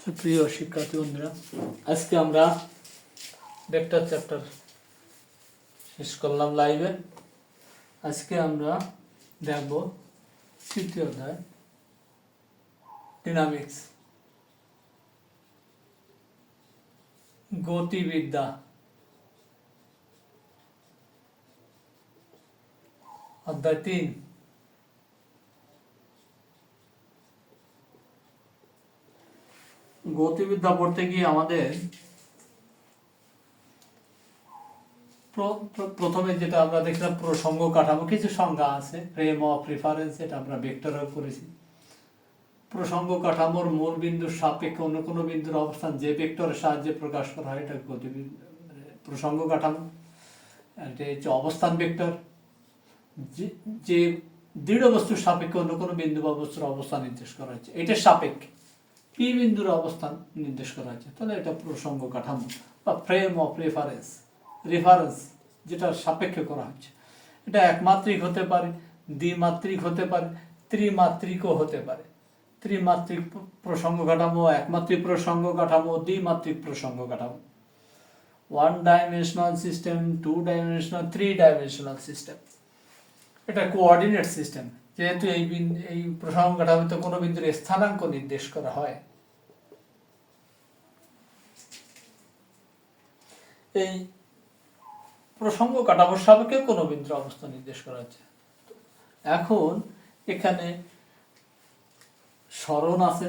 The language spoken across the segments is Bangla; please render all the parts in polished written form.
প্রিয় শিক্ষার্থী বন্ধুরা, আজকে আমরা ভেক্টর চ্যাপ্টার শেষ করলাম লাইভে। আজকে আমরা দেখব তৃতীয় অধ্যায় ডাইনামিক্স, গতিবিদ্যা, অধ্যায় 3। গতিবিদ্যা পড়তে গিয়ে আমাদের প্রথমে যেটা আমরা দেখলাম প্রসঙ্গ কাঠামো, কিছু সংজ্ঞা আছে, ফ্রেম অফ রেফারেন্স, এটা আমরা ভেক্টরে করেছি। প্রসঙ্গ কাঠামোর মূল বিন্দুর সাপেক্ষে অন্য কোনো বিন্দুর অবস্থান যে ভেক্টরের সাহায্যে প্রকাশ করা হয়, এটা গতিবিদ্যা প্রসঙ্গ কাঠামো। এটা হচ্ছে অবস্থান ভেক্টর, যে দৃঢ় বস্তুর সাপেক্ষে অন্য কোনো বিন্দু বা বস্তুর অবস্থান নির্দেশ করা হচ্ছে, এটার সাপেক্ষে পি বিন্দুর অবস্থান নির্দেশ করা হচ্ছে, তাহলে এটা প্রসঙ্গ কাঠামো বা ফ্রেম অফ রেফারেন্স। রেফারেন্স যেটা সাপেক্ষে করা হচ্ছে, এটা একমাত্রিক হতে পারে, দ্বিমাত্রিক হতে পারে, ত্রিমাত্রিকও হতে পারে। ত্রিমাত্রিক প্রসঙ্গ কাঠামো, একমাত্রিক প্রসঙ্গ কাঠামো, দ্বিমাত্রিক প্রসঙ্গ কাঠামো, 1 dimensional system, 2 dimensional, 3 dimensional system. এটা কোঅর্ডিনেট সিস্টেম, যেহেতু এই প্রসঙ্গ কাঠামোতে কোনো বিন্দুর স্থানাঙ্ক নির্দেশ করা হয়। এই প্রসঙ্গ কাঠামোর সাপেক্ষে কোনো বিন্দুর অবস্থান নির্দেশ করা হচ্ছে। এখন এখানে সরণ আছে,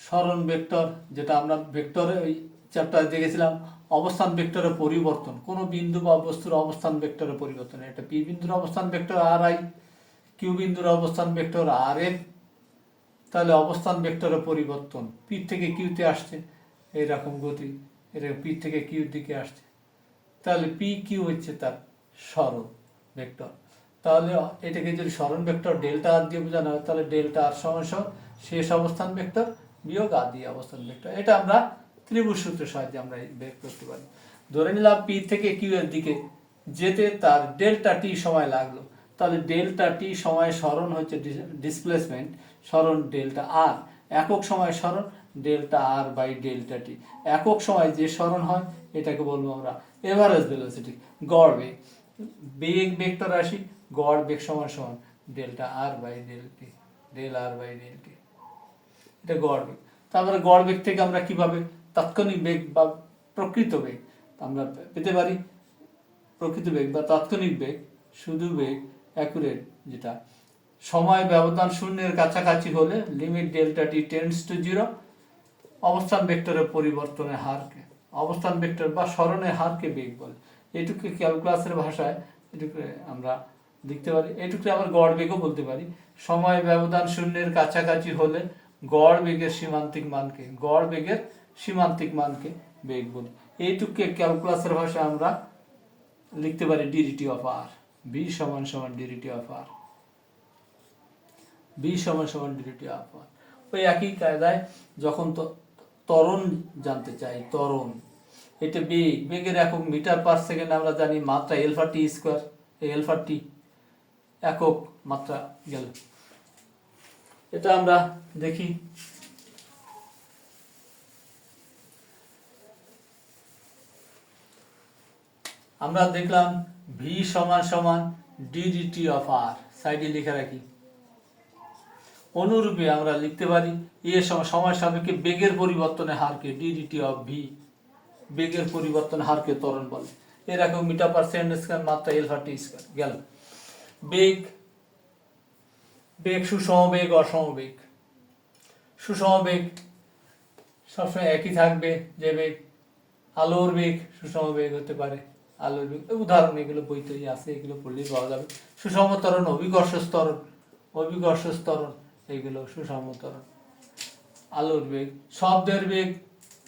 সরণ ভেক্টর, যেটা আমরা ভেক্টরে ওই চ্যাপ্টারে দেখেছিলাম, অবস্থান ভেক্টরের পরিবর্তন, কোনো বিন্দু বা বস্তুর অবস্থান ভেক্টরের পরিবর্তন। এটা পি বিন্দুর অবস্থান ভেক্টর আর আই, কিউ বিন্দুর অবস্থান ভেক্টর আর এফ। তাহলে অবস্থান ভেক্টরের পরিবর্তন, পি থেকে কিউতে আসছে এইরকম গতি, এটা পি থেকে কিউর দিকে আসছে, তাহলে পি কিউ হচ্ছে তার সরণ ভেক্টর। তাহলে এটাকে যদি সরণ ভেক্টর ডেল্টা আর দিয়ে বোঝানো হয়, তাহলে ডেল্টা আর সমান শেষ অবস্থান ভেক্টর বিয়োগ আদি অবস্থান ভেক্টর। এটা আমরা ত্রিভুজ সূত্রের সাহায্যে আমরা বের করতে পারি। ধরে নিলাম পি থেকে কিউ এর দিকে যেতে তার ডেল্টা টি সময় লাগলো, তাহলে ডেল্টা টি সময় সরণ হচ্ছে ডিসপ্লেসমেন্ট, সরণ ডেল্টা আর। একক সময় সরণ ডেল্টা আর বাই ডেল্টা টি। একক সময় যে সরণ হয় এটাকে বলবো আমরা এভারেজ ভেলোসিটি, গড় বেগ। বেগ ভেক্টর রাশি, গড় বেগ সমান সমান delta r by del t, del r by del t. এটা গড় বেগ। তারপরে গড় বেগ থেকে আমরা কিভাবে তাৎক্ষণিক বেগ বা প্রকৃত বেগ আমরা পেতে পারি। প্রকৃত বেগ বা তাৎক্ষণিক বেগ, শুধু বেগ অ্যাকুরেট, যেটা সময় ব্যবধান শূন্যের কাছাকাছি হলে limit delta T tends to 0, অবস্থান ভেক্টরের পরিবর্তনের হারকে, অবস্থান ভেক্টর বা সরণের হারকে বেগ বলে। এটুকু ক্যালকুলাসের ভাষায় এটুকু আমরা লিখতে পারি। এটুকু আবার গড় বেগও বলতে পারি। সময় ব্যবধান শূন্যের কাছাকাছি হলে গড় বেগের সীমান্তিক মানকে, গড় বেগের সীমান্তিক মানকে বেগ বলি। এইটুকুকে ক্যালকুলাসের ভাষায় আমরা লিখতে পারি ডিরিটি অফ আর, বি সমান সমান ডিরিটি অফ আর, বি সমান সমান ডিরিটি অফ আর। ওই একই কায়দায় যখন ত্বরণ জানতে চাই, ত্বরণ, এটা বেগের একক মিটার পার সেকেন্ড, আমরা জানি মাত্রা এলফা টি স্কোয়ার, এই এলফা টি একক মাত্রা গেল। এটা আমরা দেখি, আমরা দেখলাম ভি সমান সমান ডিডিটি অফ আর, সাইডে লিখে রাখি। অনুরূপে আমরা লিখতে পারি এর সময় সাপেক্ষে বেগের পরিবর্তনের হারকে ডিডিটি অফ ভি, বেগের পরিবর্তন হারকে ত্বরণ বলে। এরকম মিটার পার সেকেন্ড স্কয়ার মাত্রা এলফা টি স্কয়ার গেল। বেগ, বেগ সুষম বেগ, অসম বেগ। সুষম বেগ সবসময় একই থাকবে, যে বেগ আলোর বেগ সুষম বেগ হতে পারে, আলোর বেগ উদাহরণ এগুলো বইতেই আছে, এগুলো পড়লেই পাওয়া যাবে। সুষম ত্বরণ, অভিকর্ষ ত্বরণ, অভিকর্ষ ত্বরণ, এগুলো সুষম ত্বরণ। আলোর বেগ, শব্দের বেগ,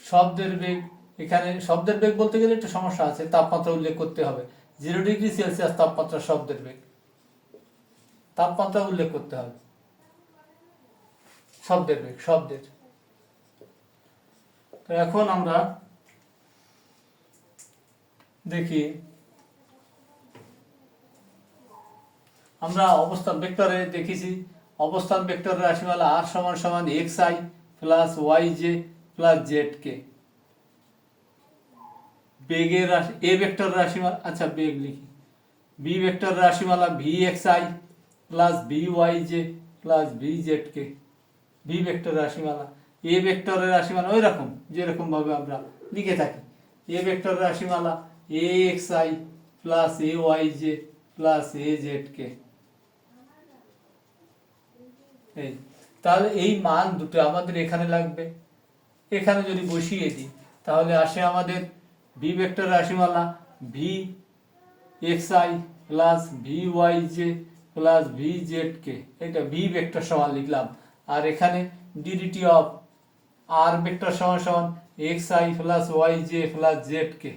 শব্দের বেগ, এখানে শব্দের বেগ বলতে গেলে একটা সমস্যা আছে, তাপমাত্রা উল্লেখ করতে হবে। 0 ডিগ্রি সেলসিয়াস তাপমাত্রা শব্দের বেগ, তাপমাত্রা উল্লেখ করতে হবে। শব্দের বেগ, শব্দের। তো এখন আমরা দেখি আমরা অবস্থান ভেক্টরে দেখেছি অবস্থান ভেক্টরের রাশিমালা আর সমান সমান X I plus Y J plus Z K. বেগের রাশি এ ভেক্টর রাশিমালা, আচ্ছা বেগ লিখি, বি ভেক্টর রাশিমালা V X I plus V Y J plus V Z K. V vector রাশিমালা এ ভেক্টরের রাশিমালা ওই রকম যেরকম ভাবে আমরা লিখে থাকি, এ ভেক্টর রাশিমালা A X I plus A Y J plus A Z K. এই তাহলে এই মান দুটো আমাদের এখানে লাগবে, এখানে যদি বসিয়ে দিই তাহলে আসে আমাদের ভি ভেক্টর রাশিমালা V X I plus V Y J plus V Z K. এটা ভি ভেক্টর সমান লিখলাম, আর এখানে ডিডিটি অফ আর ভেক্টর সমান সমান X I plus Y J plus Z K.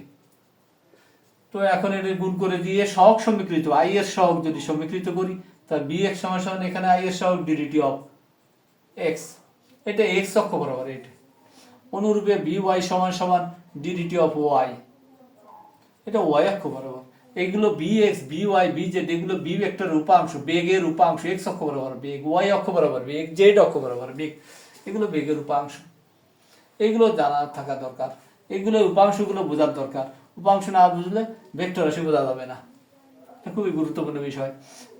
তো এখন এটা গুণ করে দিয়ে সহগ সমীকৃত আই এর সহগ যদি সমীকৃত করি তাহলে বি এক্স সমান সমান এখানে আই এর সহগ ডিডিটি অফ এক্স, এটা এক্স অক্ষ বরাবর এটা। অনুরূপে বি ওয়াই সমান সমান ডিডিটি অফ ওয়াই, এটা ওয়াই অক্ষ বরাবর। এগুলো v x v y v z এগুলো বি ভেক্টরের উপাংশ, বেগের উপাংশ এক্স অক্ষ বরাবর বেগ, ওয়াই অক্ষ বরাবর বেগ, জেড অক্ষ বরাবর বেগ, এগুলো বেগের উপাংশ। এগুলো জানা থাকা দরকার, এগুলো উপাংশগুলো বোঝার দরকার। উপাংশ না বুঝলে ভেক্টর রাশি বোঝা যাবে না, খুবই গুরুত্বপূর্ণ বিষয়।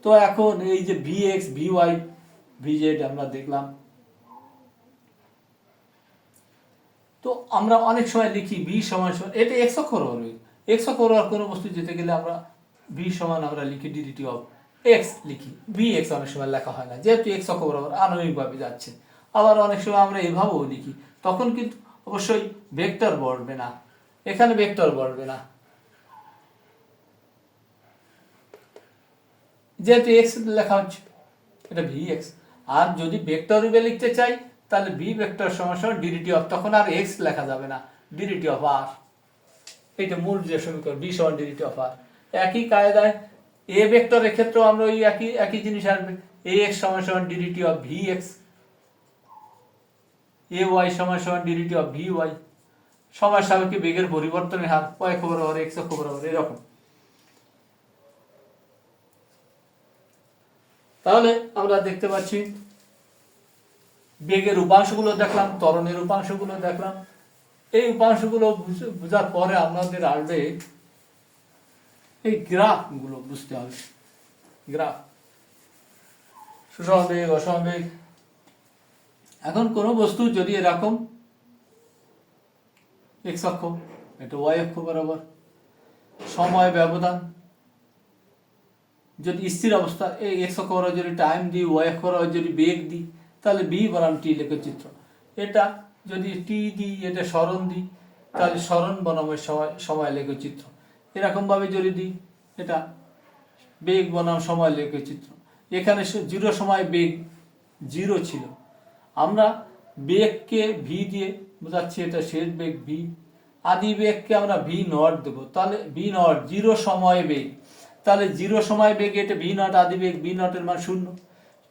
তো এখন এই যে v x v y v z আমরা দেখলাম, তো আমরা অনেক সময় লিখি বি সমান সমান, এটা এক্স অক্ষ বরাবর, এক্স অক্ষ বরাবর কোনো বস্তু যেতে গেলে আমরা বি সমান আমরা লিখি ডিডিটি অফ এক্স লিখি, বি এক্স অনেক সময় লেখা হয় না যেহেতু এক্স অক্ষ বরাবর আনুভূমিকভাবে যাচ্ছে। আবার অনেক সময় আমরা এভাবেও লিখি, তখন কিন্তু অবশ্যই ভেক্টর বলবে না, এখানে ভেক্টর বলবে না যেহেতু এক্স লেখা হচ্ছে, এটা ভি এক্স। আর যদি ভেক্টর রূপে লিখতে চাই তাহলে বি ভেক্টর সমান সমান ডিডিটি অফ, তখন আর এক্স লেখা যাবে না, ডিডিটি অফ আর। এইটা মূল যে সমীকরণ বি সমান ডিডিটি অফ আর। একই কায়দায় এ ভেক্টরের ক্ষেত্রেও আমরা ওই একই একই জিনিস আসবে, এ এক্স সমান সমান d d t of v x, a y সমান সমান ডিডিটি অফ ভি ওয়াই। সময় সাপেক্ষে বেগের পরিবর্তনের হার ওয়াই অক্ষ বরাবর এক্স অক্ষ বরাবর এরকম। তাহলে আমরা দেখতে পাচ্ছি বেগের উপাংশগুলো দেখলাম, ত্বরণের উপাংশগুলো দেখলাম। এই উপাংশগুলো বোঝার পরে আমাদের আসবে এই গ্রাফগুলো বুঝতে হবে, গ্রাফ সুষমবেগ অসমবেগ। এখন কোনো বস্তু যদি এরকম এক্স অক্ষ, এটা ওয়াই অক্ষ বরাবর, সময় ব্যবধান যদি স্থির অবস্থা এই এক্স অক্ষ বরাবর যদি টাইম দিই, ওয়াই অক্ষ বরাবর যদি বেগ দিই তাহলে বি বনাম টি লেখচিত্র। এটা যদি টি দিই, এটা সরণ দিই তাহলে সরণ বনাম সময় লেখচিত্র। এরকম ভাবে যদি দিই এটা বেগ বনাম সময় লেখচিত্র। এখানে জিরো সময় বেগ জিরো ছিল, আমরা বেগকে ভি দিয়ে বোঝাচ্ছি, এটা শেষ বেগ ভি, আদি বেগকে আমরা ভি নট দেবো, তাহলে ভি নট জিরো সময় বেগ, তাহলে জিরো সময় বেগ এটা ভি নট আদি বেগ, ভি নটের মান শূন্য।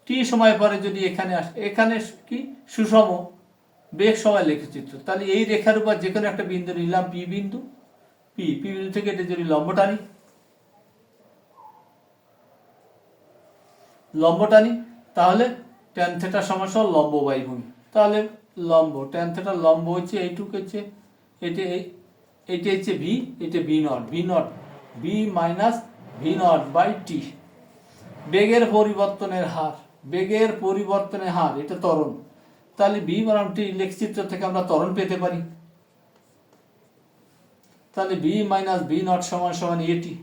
টি সময় পরে যদি এখানে আসে, এখানে কি সুষম বেগ সময় লেখচিত্র, তাহলে এই রেখার উপর যে কোনো একটা বিন্দু নিলাম পি বিন্দু, পি পি বিন্দু থেকে এটা যদি লম্ব টানি তাহলে ট্যান থিটা সমান সমান লম্ব বাই ভূমি, তাহলে লম্ব ট্যান থিটা লম্ব হচ্ছে এইটুকু হচ্ছে এটা, এইটা হচ্ছে ভি, এটা V not, V not B minus V not by T. বেগের পরিবর্তনের হার, বেগের পরিবর্তনের হার এটা ত্বরণ, তাহলে বি বনাম টি লেখচিত্র থেকে আমরা ত্বরণ পেতে পারি, তাহলে বি মাইনাস ভি নট সমান সমান এটি,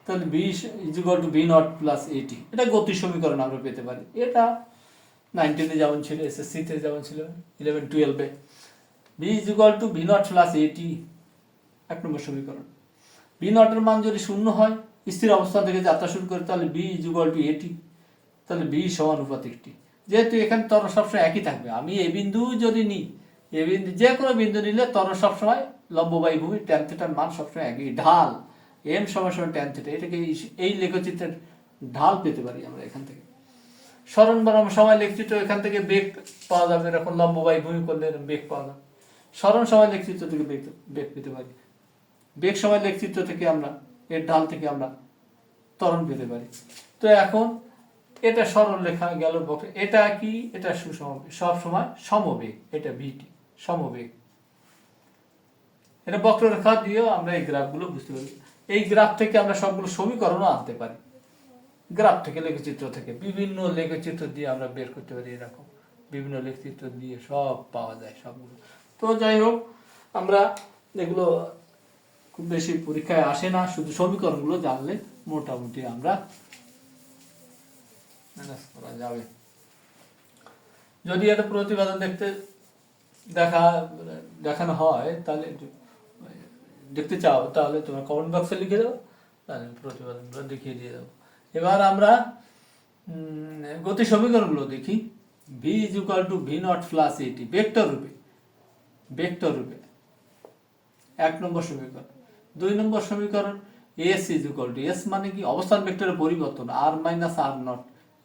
তাহলে v is equal to V not plus a t. এটা গতি সমীকরণ আমরা পেতে পারি, এটা 19-এ যেমন ছিল, এসএসসিতে যেমন ছিল, 11-12-এ B is equal to V not plus AT 1 নম্বর সমীকরণ। ভি নটের মান যদি শূন্য হয়, স্থির অবস্থা থেকে যাত্রা শুরু করে, তাহলে বি ইজ ইকুয়াল টু এটি, তাহলে বি সমানুপাতিক টি। যেহেতু এখানে ত্বরণ সবসময় একই থাকবে, আমি এ বিন্দু যদি নিই, এ বিন্দু যে কোনো বিন্দু নিলে ত্বরণ সবসময় লম্ব বাই ভূমি, ট্যান থিটার মান সবসময় একই, ঢাল এম সমান সমান ট্যান থিটা, এটাকে এই লেখচিত্রের ঢাল পেতে পারি আমরা এখান থেকে। সরণ বনাম সময় লেখচিত্র, এখান থেকে বেগ পাওয়া যাবে, এরকম লম্ব বাই ভূমি করলে বেগ পাওয়া যাবে। সরণ সময় লেখচিত্র থেকে বেগ পেতে পারি, বেগ সময় লেখচিত্র থেকে আমরা এর ঢাল থেকে আমরা ত্বরণ পেতে পারি। তো এখন এটা সরল রেখা গেল বক্র, এটা কি, এটা সুষম সব সময় সমবেগ, এটা ভিটি সমবেগ। এটা বক্ররেখা দিয়েও আমরা এই গ্রাফগুলো বুঝতে পারি। এই গ্রাফ থেকে আমরা সবগুলো সমীকরণও আনতে পারি, গ্রাফ থেকে লেখচিত্র থেকে বিভিন্ন লেখচিত্র দিয়ে আমরা বের করতে পারি। এরকম বিভিন্ন লেখচিত্র দিয়ে সব পাওয়া যায় সবগুলো। তো যাই হোক, আমরা এগুলো খুব বেশি পরীক্ষায় আসে না, শুধু সমীকরণগুলো জানলে মোটামুটি আমরা ম্যানেজ করা যাবে। যদি এটা প্রতিবেদন দেখানো হয়, তাহলে দেখতে চাও, তাহলে তোমার কমেন্ট বক্সে লিখে দাও, তাহলে প্রতিবেদনগুলো দেখিয়ে দিয়ে দেবো। এবার আমরা গতি সমীকরণগুলো দেখি। V is equal to V not plus AT vector রূপে 1 নম্বর সমীকরণ। 2 নম্বর সমীকরণ S is equal to, S মানে কি, অবস্থান ভেক্টরের পরিবর্তন, R minus R not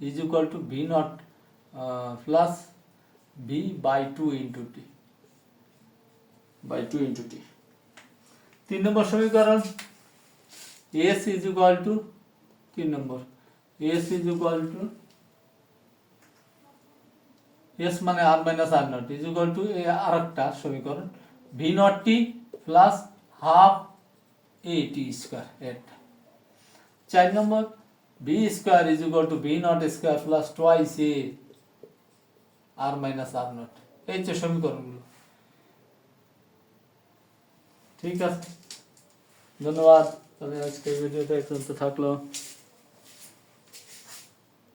is equal to V not plus V by 2 into T 3 নম্বর সমীকরণ এস ইজ ইকুয়াল টু, 3 নম্বর S is equal to, S মানে R minus R not is equal to আর একটা সমীকরণ V not t plus half a t square. 4 number v square is equal to V not square plus twice a r minus R not. এই যে সমীকরণগুলো। ঠিক আছে, ধন্যবাদ। তাহলে আজকের ভিডিওটা এই পর্যন্ত থাকলো।